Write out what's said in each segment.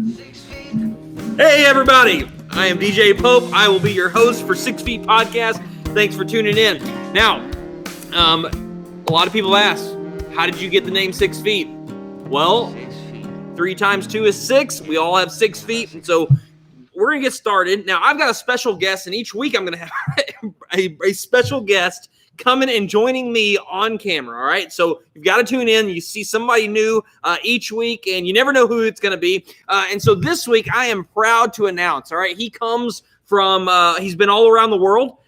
Hey everybody, I am DJ Pope. I will be your host for 6 Feet Podcast. Thanks for tuning in. Now, a lot of people ask, how did you get the name 6 Feet? Well, 3 times 2 is 6. We all have 6 feet, and so we're going to get started. Now, I've got a special guest, and each week I'm going to have a special guest coming and joining me on camera, all right? So you've got to tune in. You see somebody new each week, and you never know who it's going to be. And so this week, I am proud to announce, all right, he comes from, he's been all around the world.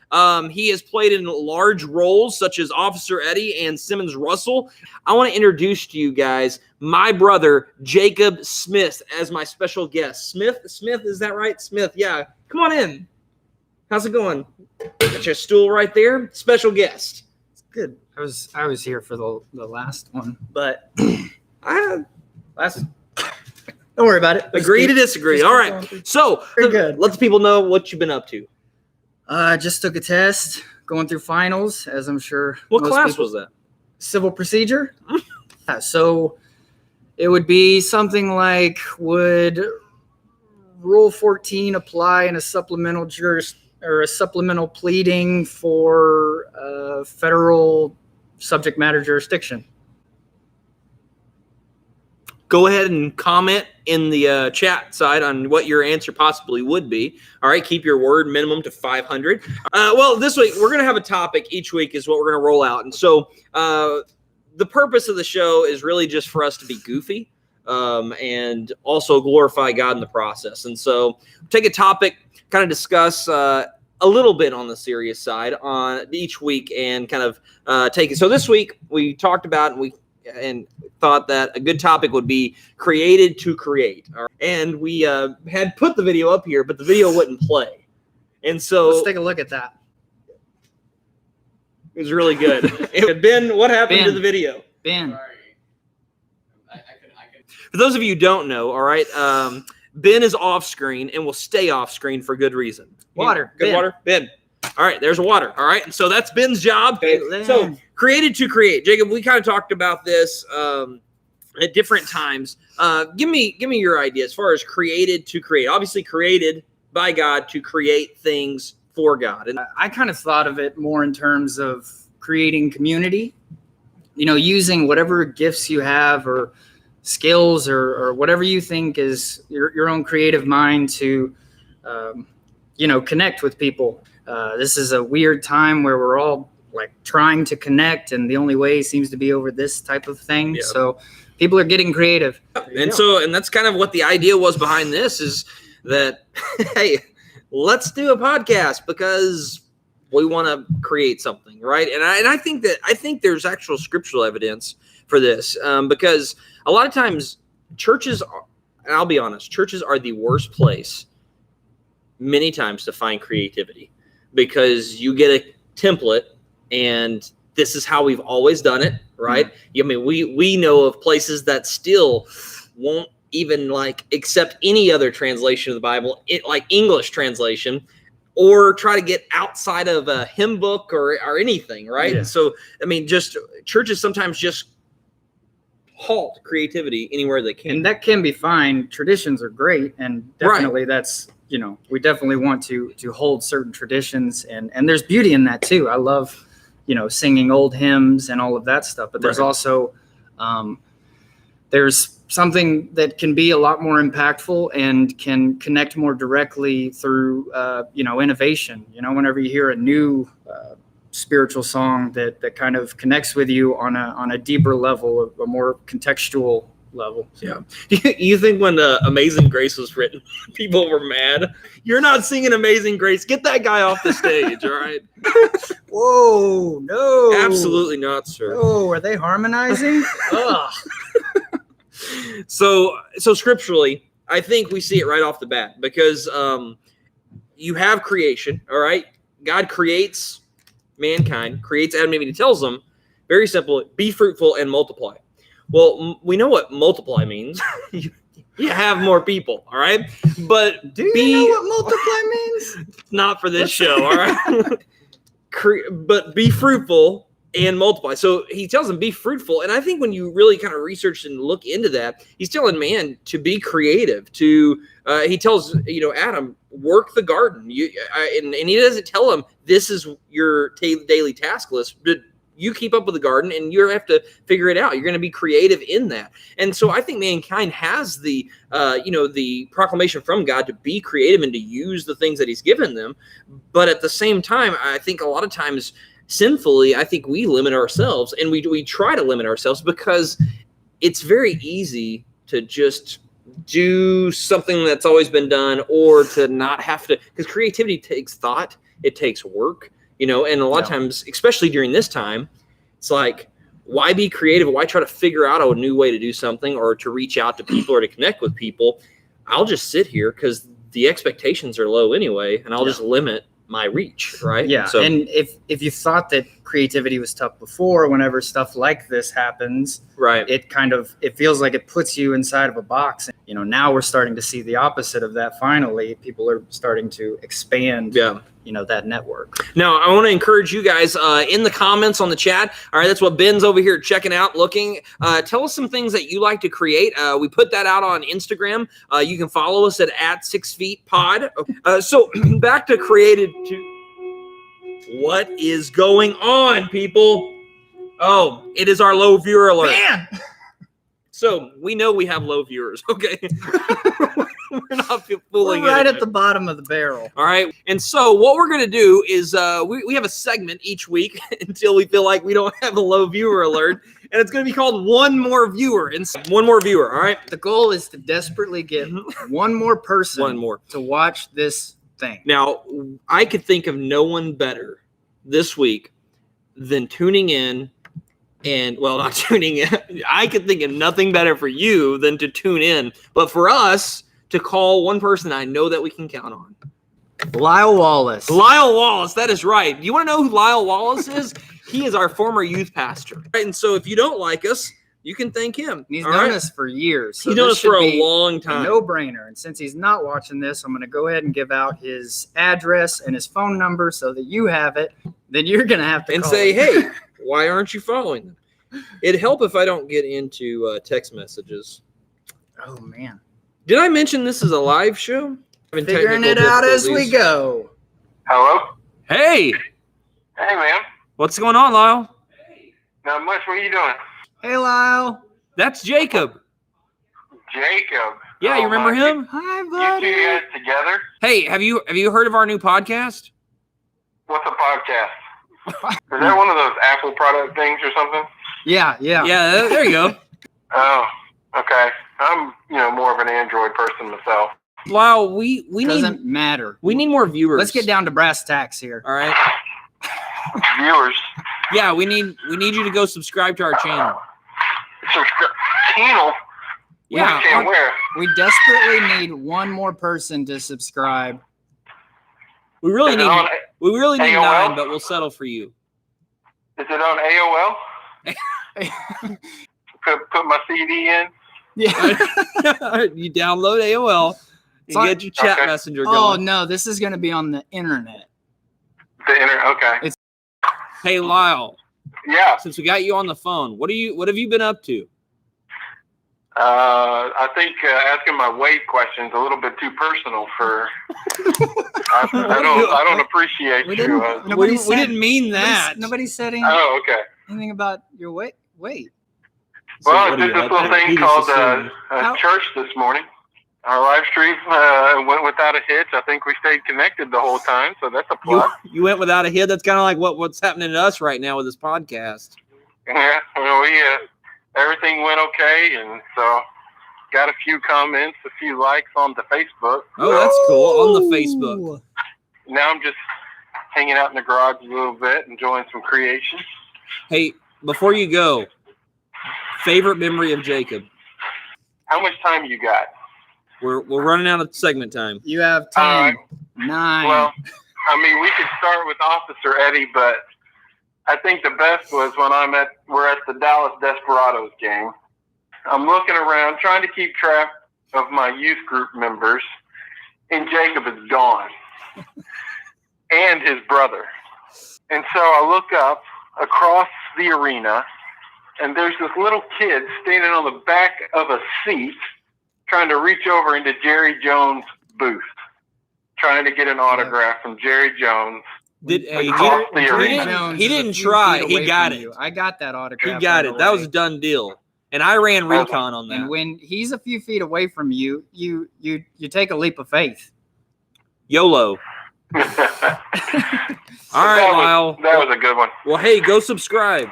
He has played in large roles such as Officer Eddie and Simmons Russell. I want to introduce to you guys my brother, Jacob Smith, as my special guest. Smith, is that right? Smith, yeah. Come on in. How's it going? Got your stool right there. Special guest. It's good. I was here for the last one, but don't worry about it. Agree to disagree. All right. So good. Let the people know what you've been up to. I just took a test, going through finals, as I'm sure. What class was that? Civil procedure. So it would be something like, would Rule 14 apply in a supplemental or a supplemental pleading for federal subject matter jurisdiction? Go ahead and comment in the chat side on what your answer possibly would be. All right, keep your word minimum to 500. Well, this week we're going to have a topic each week is what we're going to roll out. And so the purpose of the show is really just for us to be goofy and also glorify God in the process. And so take a topic, kind of discuss a little bit on the serious side on each week and kind of take it. So this week we talked about and thought that a good topic would be created to create. Right? And we had put the video up here, but the video wouldn't play. And so let's take a look at that. It was really good. Ben, what happened to the video? Ben. Sorry. I could. For those of you who don't know, all right, Ben is off screen and will stay off screen for good reason. Water. Good Ben. water? Ben. All right, there's water. All right, and so that's Ben's job. Okay, so created to create. Jacob, we kind of talked about this at different times. Give me your idea as far as created to create. Obviously created by God to create things for God. And I kind of thought of it more in terms of creating community, using whatever gifts you have or skills or whatever you think is your own creative mind to, connect with people. This is a weird time where we're all like trying to connect, and the only way seems to be over this type of thing. Yeah. So people are getting creative. And that's kind of what the idea was behind this is that, hey, let's do a podcast because we want to create something, right? And I think there's actual scriptural evidence for this because a lot of times churches, and I'll be honest, churches are the worst place many times to find creativity because you get a template and this is how we've always done it, right? Mm-hmm. I mean, we know of places that still won't even accept any other translation of the Bible, like English translation, or try to get outside of a hymn book or anything, right? Yeah. So, I mean, just churches sometimes just halt creativity anywhere they can. And that can be fine. Traditions are great, and definitely that's, we definitely want to hold certain traditions, and there's beauty in that too. I love, singing old hymns and all of that stuff, but there's also, there's something that can be a lot more impactful and can connect more directly through, innovation. Whenever you hear a new spiritual song that kind of connects with you on a deeper level, a more contextual level. Yeah. You think when Amazing Grace was written, people were mad? You're not singing Amazing Grace. Get that guy off the stage, all right? Whoa, no. Absolutely not, sir. Oh, are they harmonizing? Ugh. So scripturally, I think we see it right off the bat because you have creation, all right? God creates mankind, creates Adam and Eve, and he tells them, very simple, be fruitful and multiply. Well, we know what multiply means. You have more people, all right? But do you know what multiply means? Not for this show, all right? But be fruitful and multiply. So he tells them, be fruitful. And I think when you really kind of research and look into that, he's telling man to be creative, he tells, Adam, work the garden. And he doesn't tell him this is your daily task list, but you keep up with the garden and you have to figure it out. You're going to be creative in that. And so I think mankind has the proclamation from God to be creative and to use the things that he's given them. But at the same time, I think a lot of times sinfully, I think we limit ourselves, and we try to limit ourselves because it's very easy to just do something that's always been done, or to not have to, because creativity takes thought, it takes work, and a lot of times, especially during this time, it's like, why be creative? Why try to figure out a new way to do something or to reach out to people or to connect with people? I'll just sit here because the expectations are low anyway, and I'll just limit my reach, right? Yeah. So, and if you thought that creativity was tough before, whenever stuff like this happens, right, it feels like it puts you inside of a box. Now we're starting to see the opposite of that. Finally, people are starting to expand that network. Now, I want to encourage you guys in the comments on the chat. All right, that's what Ben's over here checking out, looking. Tell us some things that you like to create. We put that out on Instagram. You can follow us at 6 Feet Pod. So back to created to. What is going on, people? Oh, it is our low viewer alert. Man! So we know we have low viewers, okay? We're not fooling. We're right at the bottom of the barrel. All right. And so what we're going to do is we have a segment each week until we feel like we don't have a low viewer alert. And it's going to be called One More Viewer. And one more viewer, all right? The goal is to desperately get one more person to watch this thing. Now, I could think of no one better this week than tuning in. And, well, not tuning in. I could think of nothing better for you than to tune in. But for us to call one person I know that we can count on. Lyle Wallace. Lyle Wallace, that is right. You want to know who Lyle Wallace is? He is our former youth pastor. And so if you don't like us, you can thank him. He's known us for years. So he's known us for a long time. A no-brainer. And since he's not watching this, I'm going to go ahead and give out his address and his phone number so that you have it. Then you're going to have to and call say, him. Hey, why aren't you following them? It'd help if I don't get into text messages. Oh, man. Did I mention this is a live show? Figuring it out as we go. Hello? Hey. Hey, man. What's going on, Lyle? Not much. What are you doing? Hey, Lyle. That's Jacob. Jacob. Yeah, you remember him? Hi, You buddy. two guys together? Hey, have you heard of our new podcast? What's a podcast? Is that one of those Apple product things or something? Yeah. Yeah, there you go. Oh, okay. I'm, more of an Android person myself. Lyle, we Doesn't matter. We need more viewers. Let's get down to brass tacks here. All right. Viewers. Yeah, we need you to go subscribe to our channel. Channel? Yeah. Where? We desperately need one more person to subscribe. We really need AOL? 9, but we'll settle for you. Is it on AOL? Put my CD in? Yeah. You download AOL and get your chat messenger going. Oh, no, this is going to be on the internet. The internet, okay. Hey, Lyle. Yeah. Since we got you on the phone, what have you been up to? I think asking my weight question's a little bit too personal for. I don't appreciate We you. didn't, We didn't mean that. Nobody said Oh, okay. anything about your weight. Well, I did this little thing called church this morning. Our live stream went without a hitch. I think we stayed connected the whole time, so that's a plus. You went without a hit. That's kind of like what's happening to us right now with this podcast. Yeah, well, everything went okay, and so got a few comments, a few likes on the Facebook. Oh, that's cool. On the Facebook. Now I'm just hanging out in the garage a little bit, enjoying some creation. Hey, before you go, favorite memory of Jacob? How much time you got? We're running out of segment time. You have 10, 9. Well, we could start with Officer Eddie, but I think the best was when we're at the Dallas Desperados game. I'm looking around, trying to keep track of my youth group members, and Jacob is gone, and his brother. And so I look up across the arena, and there's this little kid standing on the back of a seat trying to reach over into Jerry Jones' booth, trying to get an autograph from Jerry Jones. He Jerry Jones he is a didn't few try. feet He away got from it. you. I got that autograph. He got right it. That was away. a done deal. And I ran recon on that. And when he's a few feet away from you, you take a leap of faith. YOLO. All right, Lyle. That was a good one. Well, hey, go subscribe.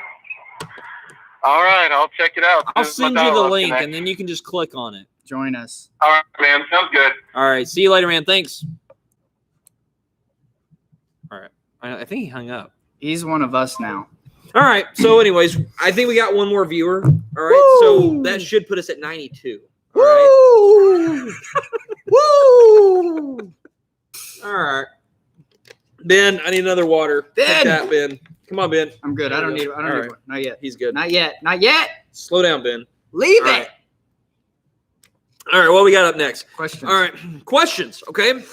All right, I'll check it out. I'll send you the link, and then you can just click on it. Join us. All right, man. Sounds good. All right. See you later, man. Thanks. All right. I think he hung up. He's one of us now. All right. So, anyways, I think we got one more viewer. All right. Woo! So that should put us at 92. All right. Woo! All right. Ben, I need another water. Ben! Take that, Ben. Come on, Ben. I'm good. I don't need. All Need right. one. Not yet. He's good. Not yet. Not yet. Slow down, Ben. Leave All it. right. All right. What we got up next? Questions. All right. Questions. Okay.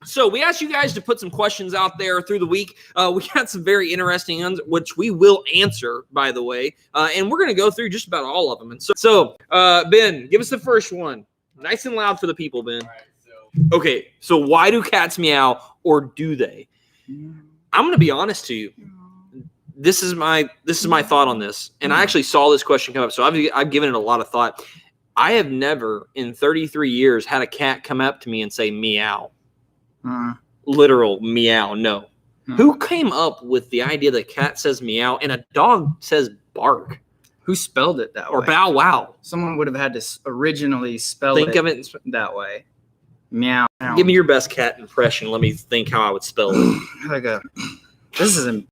So we asked you guys to put some questions out there through the week. We got some very interesting ones, which we will answer, by the way. And we're going to go through just about all of them. And so Ben, give us the first one. Nice and loud for the people, Ben. All right, so Okay. So why do cats meow, or do they? I'm going to be honest to you. This is my thought on this. And I actually saw this question come up. So I've given it a lot of thought. I have never in 33 years had a cat come up to me and say meow. Literal meow. No. Who came up with the idea that cat says meow and a dog says bark Who spelled it that or way? bow wow? Someone would have had to originally spell Think it of it. that way. Meow. Give me your best cat impression. Let me think how I would spell it. Like a. This isn't.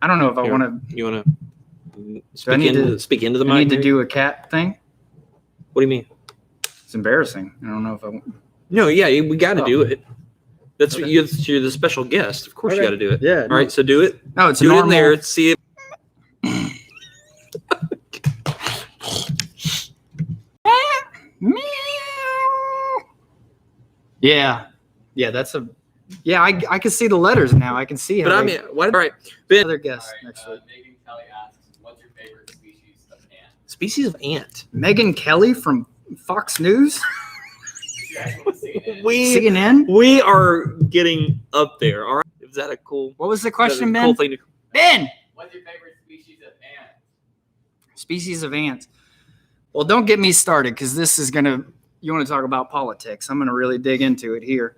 I don't know if I Here, want to. You want to I need to- speak into the mic? I need to maybe? do a cat thing. What do you mean? It's embarrassing. I don't know if I. No, yeah, we got to Oh. do it. That's Okay. you're the special guest. Of course, you Okay. got to do it. Yeah. All right, so do it. No, it's Do it normal. in there. See it. Meow. Yeah. Yeah, that's a. Yeah, I can see the letters now. I can see how. But I they- mean, what? All right, Ben. other guests all right, next week. Megan Kelly asks, "What's your favorite species of ant?" Species of ant. Megan Kelly from Fox News, You guys want to see it? CNN. We are getting up there. All right. Is that a cool? What was the is that question, a Ben? cool thing to- Ben. What's your favorite species of ant? Species of ants. Well, don't get me started because this is gonna. You want to talk about politics? I'm gonna really dig into it here.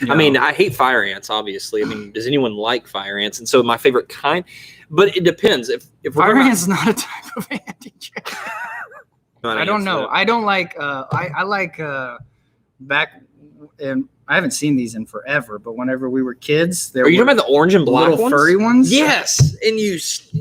I mean, I hate fire ants. Obviously, I mean, does anyone like fire ants? And so my favorite kind, but it depends. If we're fire talking ants not a type of ant. about I don't ants, know. I don't like. I like back. And I haven't seen these in forever. But whenever we were kids, there Are you were talking about the orange and black little ones? furry ones. Yes, and you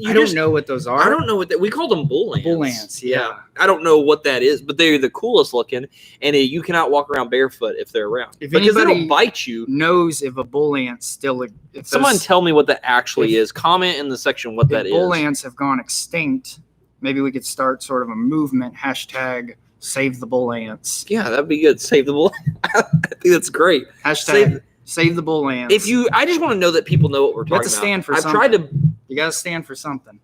I don't know what those are. I don't know what that. We called them bull ants. Bull ants, yeah. I don't know what that is, but they're the coolest looking, and you cannot walk around barefoot if they're around If because anybody they'll bite you. knows if a bull ant still. If Someone those- tell me what that actually if- is. Comment in the section what if that is. bull ants have gone extinct, maybe we could start sort of a movement. Hashtag save the bull ants. Yeah, that'd be good. Save the bull. I think that's great. Hashtag save the bull ants. I just want to know that people know what we're You talking have to about. stand for I've something. tried to. You got to stand for something.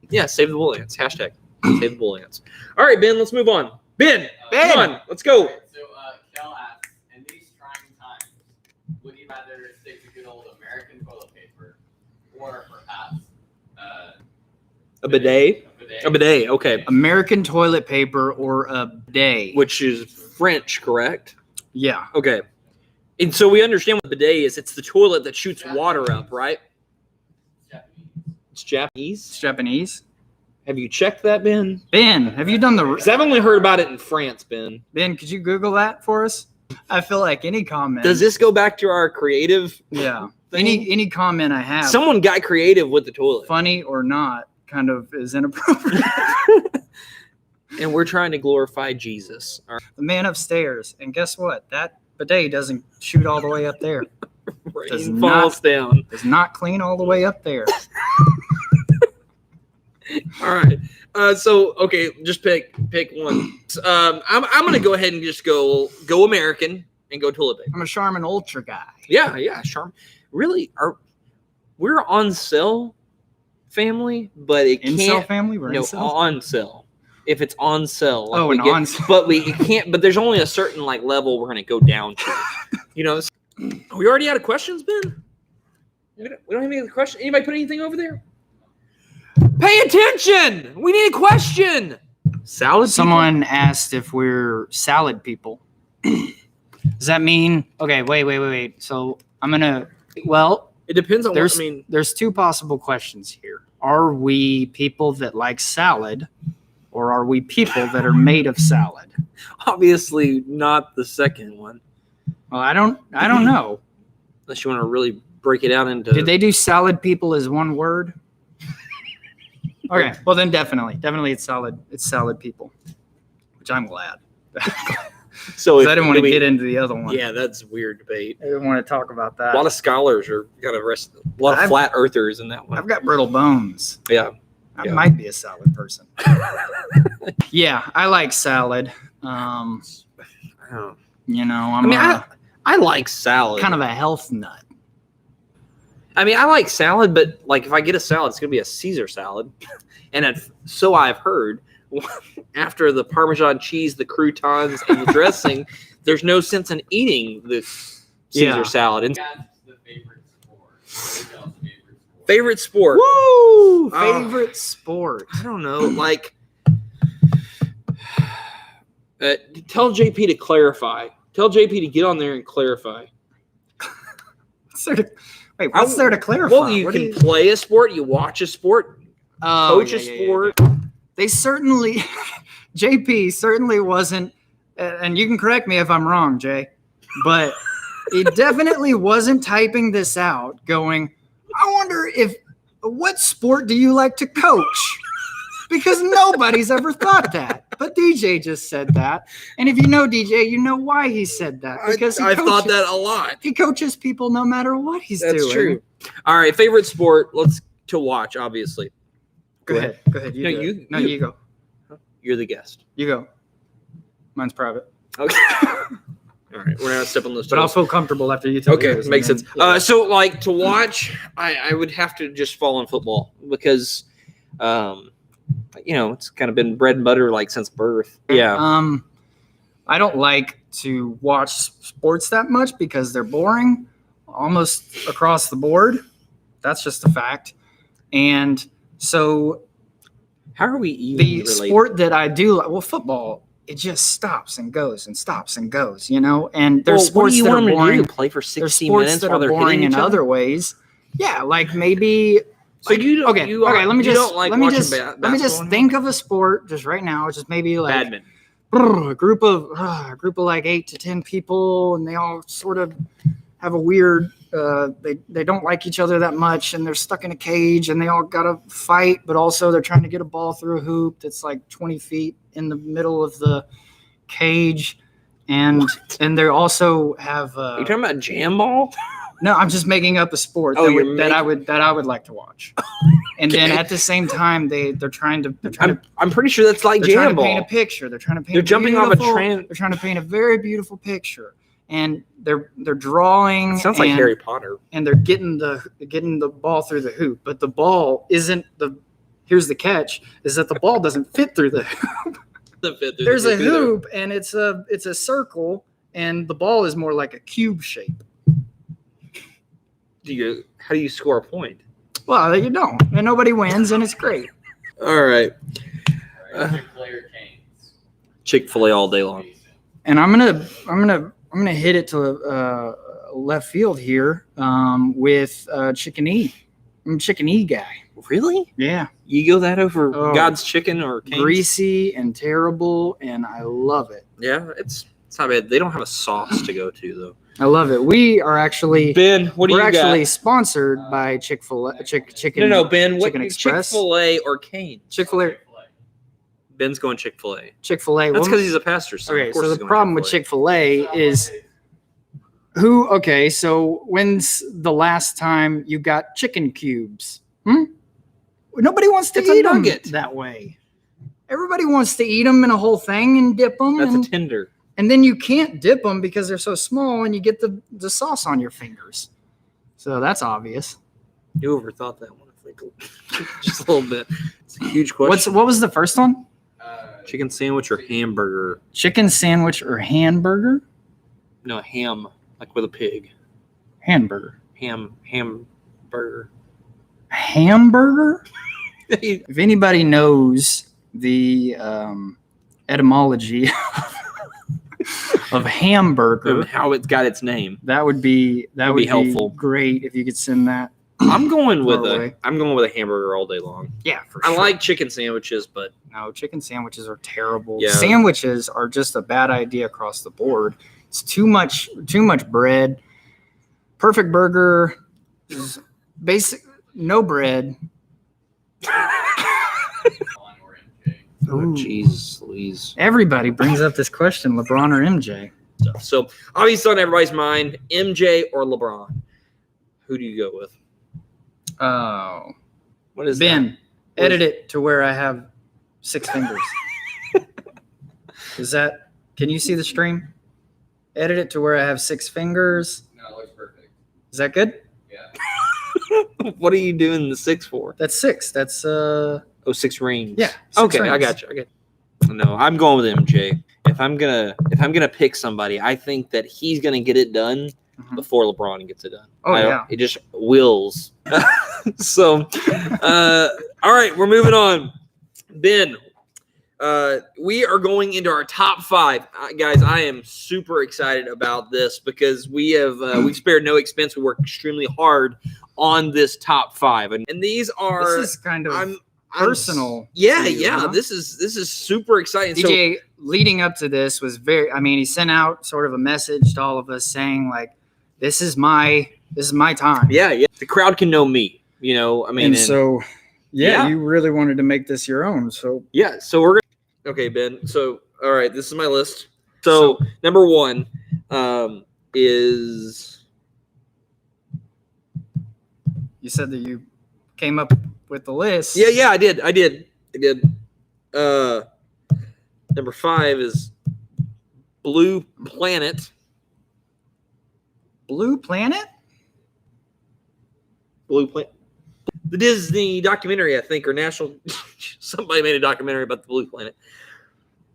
Yeah, save the bull ants. Hashtag save the bull ants. All right, Ben, let's move on. Ben, Ben! come on, let's go. Alright, so Kel asks, in these trying times, would you rather stick to good old American toilet paper, or perhaps A bidet. A bidet. A bidet. Okay, American toilet paper or a bidet. which is French, correct? Yeah. Okay. And so we understand what bidet is. It's the toilet that shoots water up, right? Japanese. It's Japanese. It's Japanese. Have you checked that, Ben? Ben, have you done the? Because I've only heard about it in France, Ben. Ben, could you Google that for us? I feel like any comment. Does this go back to our creative? Yeah. thing? Any comment I have, Someone got creative with the toilet. funny or not, kind of is inappropriate. And we're trying to glorify Jesus. All The man upstairs, and guess what? That bidet doesn't shoot all the way up there. right. Does Rain falls down. Does not clean all the way up there. All right. So okay, just pick one. I'm gonna go ahead and just go American and go toilet paper. I'm a Charmin Ultra guy. Yeah, Charm. Really, we're on sale family, but it Incel can't. family? We're No, incels? on sell. If it's on sell, like Oh, we an get- on sell. but we can't. But there's only a certain like level we're gonna go down to. You know, are we already out of questions, Ben? We don't have any other questions. Anybody put anything over there? Pay attention. We need a question. Salad. Someone asked if we're salad people. Does that mean? Okay, wait. So I'm gonna. Well, It depends on there's what I mean. there's two possible questions here. Are we people that like salad, or are we people that are made of salad? Obviously, not the second one. Well, I don't know. Unless you want to really break it out into. Did they do salad people as one word? Okay, well then definitely it's salad. It's salad people, which I'm glad. So I didn't want to get into the other one. Yeah, that's a weird debate. I didn't want to talk about A lot that. of scholars are kind of a lot of I've- flat earthers in that one. I've got brittle bones. Yeah. I Yeah. might be a salad person. Yeah, I like salad. Oh. You know, I I'm mean, I like salad. kind of a health nut. I mean, I like salad, but like if I get a salad, it's gonna be a Caesar salad, and so I've heard. After the Parmesan cheese, the croutons, and the dressing, there's no sense in eating the Caesar Yeah. salad. And That's the favorite sport. What else favorite favorite sport? sport? Woo! Oh. Favorite sport. I don't know. Like, tell JP to clarify. Tell JP to get on there and clarify. Wait, what's there to clarify? Well, you What can do you- play a sport, you watch a sport, Oh, coach yeah, a yeah, yeah, sport. yeah. They certainly, JP certainly wasn't, and you can correct me if I'm wrong, Jay, but he definitely wasn't typing this out going, I wonder what sport do you like to coach? Because nobody's ever thought that. But DJ just said that. And if you know DJ, you know why he said that. Because I've thought that a lot. he coaches people no matter what he's doing. That's true. All right, favorite sport. Let's to watch. Obviously, Go ahead. You No, do it. you- No, you- you go. you're the guest. You go. Mine's private. Okay. All right, we're not stepping on those toes. But I'll feel comfortable after you tell Okay, yours, makes and sense. then- yeah. So, like to watch, I would have to just fall on football because, it's kind of been bread and butter like since birth. Yeah. I don't like to watch sports that much because they're boring almost across the board. That's just a fact. And so How are we even the related? sport that I do, well, football, it just stops and goes and stops and goes, and there's Well, what sports do you that are want them to boring. do? Play for There's 60 sports minutes that while are they're boring hitting in each other? other ways. Yeah, like maybe. So you don't. Okay, you okay. are- Let me you just don't like let me watching just ba- let me just basketball think of a sport just right now. Just maybe like Badminton. a group of like 8 to 10 people, and they all sort of have a weird. They don't like each other that much, and they're stuck in a cage, and they all gotta fight, but also they're trying to get a ball through a hoop that's like 20 feet in the middle of the cage, and they also have. Are you talking about jam ball? No, I'm just making up a sport Oh, that I would like to watch. And then at the same time, they're trying to I'm pretty sure that's like they're trying jam to paint a ball. picture. They're trying to paint. They're jumping off a They're trying to paint a very beautiful picture, and they're drawing. It sounds like and, Harry Potter. And they're getting the ball through the hoop, but the ball isn't the. Here's the catch: is that the ball doesn't fit through the hoop. There's a hoop, and it's a circle, and the ball is more like a cube shape. How do you score a point? Well, you don't, and nobody wins, and it's great. All right. All right, Chick-fil-A or Cane's? Chick-fil-A all day long. And I'm gonna hit it to left field here with Chicken E. I'm a Chicken E guy. Really? Yeah, You go that over Oh. God's chicken or Cane's? greasy and terrible, and I love it. Yeah, it's not bad. They don't have a sauce to go to though. I love it. We are actually Ben, what do we're you actually got? sponsored by Chick-fil-A. Chicken. No, Ben. What Chicken Express. Chick-fil-A or Cane's? Chick-fil-A. Chick-fil-A. Ben's going Chick-fil-A. Chick-fil-A. That's Well, because he's a pastor. So okay. of course So he's the going problem with Chick-fil-A. Chick-fil-A is who. Okay, so when's the last time you got chicken cubes? Nobody wants to It's a eat them nugget. that way. Everybody wants to eat them in a whole thing and dip them, That's and, a tender. and then you can't dip them because they're so small, and you get the sauce on your fingers. So that's obvious. You overthought that one. Like, just a little bit. It's a huge question. What was the first one? Chicken sandwich or hamburger? Chicken sandwich or hamburger? No, ham, like with a pig. Hamburger. Hamburger. Hamburger? If anybody knows the etymology of hamburger, How it's got its name. that would be helpful. Great if you could send that. I'm going with Far away. a hamburger all day long. Yeah, for I sure. like chicken sandwiches, but No, chicken sandwiches are terrible. Yeah. Sandwiches are just a bad idea across the board. It's too much bread. Perfect burger is basic, no bread. LeBron or MJ. oh, Ooh. Jesus, Louise. Everybody brings up this question: LeBron or MJ? So obviously on everybody's mind, MJ or LeBron. Who do you go with? Oh, What is Ben, What edit it to where I have 6 fingers. Is that? Can you see the stream? Edit it to where I have 6 fingers. No, it looks perfect. Is that good? Yeah. that? What are you doing the 6 for? That's 6. That's 6 rings. Yeah, 6 Okay, I rings. got you. No, I'm going with MJ. If I'm gonna pick somebody, I think that he's gonna get it done Mhm. before LeBron gets it done. Oh, yeah. It just wills. So, all right, we're moving on. Ben, we are going into our top 5, guys. I am super excited about this because we've spared no expense. We worked extremely hard on this top 5, and these are This is kind of I'm personal. Yeah, to you, yeah. huh? This is super exciting. DJ leading up to this was he sent out sort of a message to all of us saying like, this is my time. Yeah. The crowd can know me. And so, Yeah. you really wanted to make this your own. So yeah. So we're gonna. Okay, Ben. So all right, this is my list. So number 1 is. you said that you came up with the list. Yeah. I did. Number 5 is Blue Planet. Blue Planet? Blue Planet. The Disney documentary, I think, or national. Somebody made a documentary about the Blue Planet.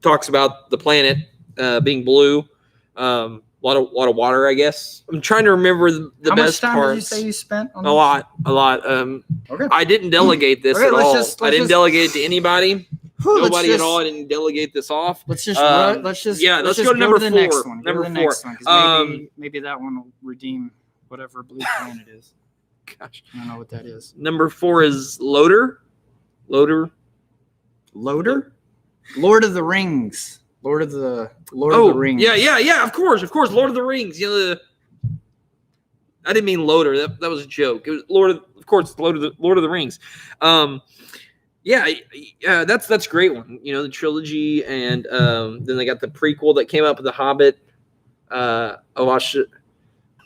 Talks about the planet being blue. A lot of water, I guess. I'm trying to remember the How best much time parts. did you say you spent on A lot. Okay. I didn't delegate this Okay, at let's all. just- I let's didn't just- delegate it to anybody. Whew, Nobody at all. I didn't delegate this off. Let's just let's go to number the 4. next one. Go Number to the 4. next one, 'cause maybe that one will redeem whatever Blue Planet is. Gosh. I don't know what that is. Number 4 is Loader. Loader? Lord of the Rings. Lord of the Rings. Yeah. Of course. Lord of the Rings. I didn't mean Loader. That was a joke. It was Lord of the Rings. Yeah, that's a great one. The trilogy, and then they got the prequel that came up with The Hobbit. I watched it.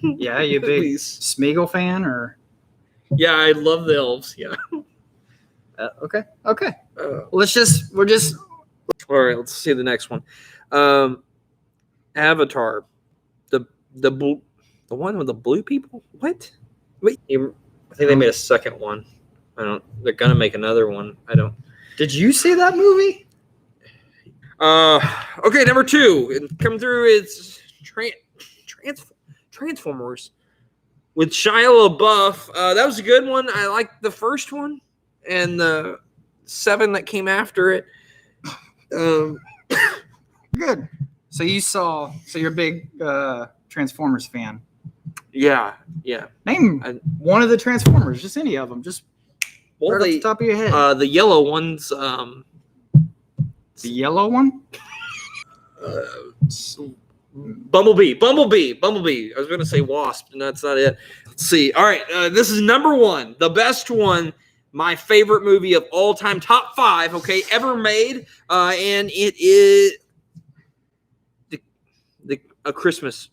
Yeah, you a big Please. Smeagol fan or? Yeah, I love the elves. Yeah. Okay. We're just All right, let's see the next one. Avatar, the one with the blue people. What? Wait, I think they made a second one. They're gonna make another one. Did you see that movie? Okay, number 2, come through. It's Transformers with Shia LaBeouf. That was a good one. I liked the first one and the 7 that came after it. Good. So you're a big Transformers fan. Yeah. Name one of the Transformers, just any of them, just Well, right off the top of your head. the yellow ones. The yellow one? Bumblebee. I was going to say Wasp, and that's not it. Let's see. All right, this is number 1, the best one, my favorite movie of all time, top 5, okay, ever made, and it is a Christmas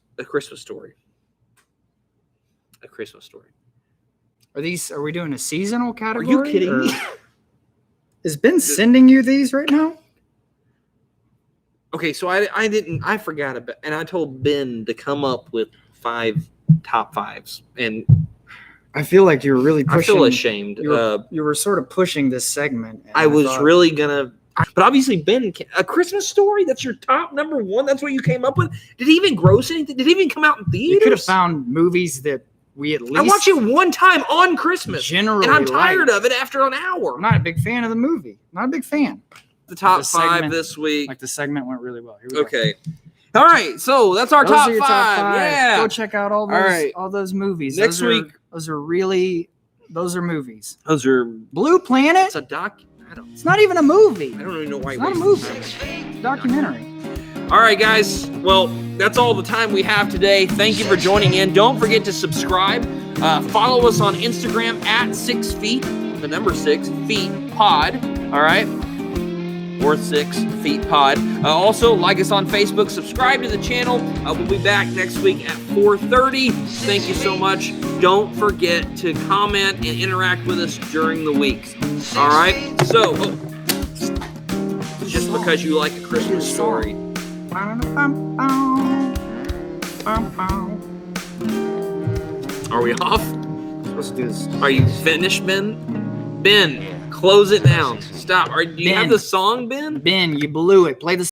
story. A Christmas Story. Are we doing a seasonal Are category? you kidding or- me? Is Ben sending you these right now? Okay, so I forgot about, and I told Ben to come up with 5 top 5s, and I feel like you were really pushing. I feel ashamed. You were sort of pushing this segment. and I was thought, really gonna, but obviously Ben, A Christmas Story. That's your top number one. That's what you came up with. Did it even gross anything? Did it even come out in theaters? You could have found movies that we at least. I watched it one time on Christmas, Generally, and I'm tired liked. of it after an hour. I'm not a big fan of the movie. Not a big fan. The top The five segment- this week. Like the segment went really well. Here we go. Okay. All right. So that's our Those top are your five. Yeah. Go check out all All those right. movies. Next those week- those are movies. Those are. Blue Planet. It's a doc. It's not even a movie. I don't even know why. It's you not a wasted movie. time. It's a documentary. All right, guys. Well, that's all the time we have today. Thank you for joining in. Don't forget to subscribe. Follow us on Instagram at 6 feet, the number 6 feet pod. All right. Or 6 feet pod. Also, like us on Facebook. Subscribe to the channel. We'll be back next week at 4:30. Thank you so much. Don't forget to comment and interact with us during the week. All right. So, just because you like A Christmas Story. Are we off? Supposed to do this. Are you finished, Ben? Ben, close it down. Stop. Do you have Ben. the song, Ben? Ben, you blew it. Play the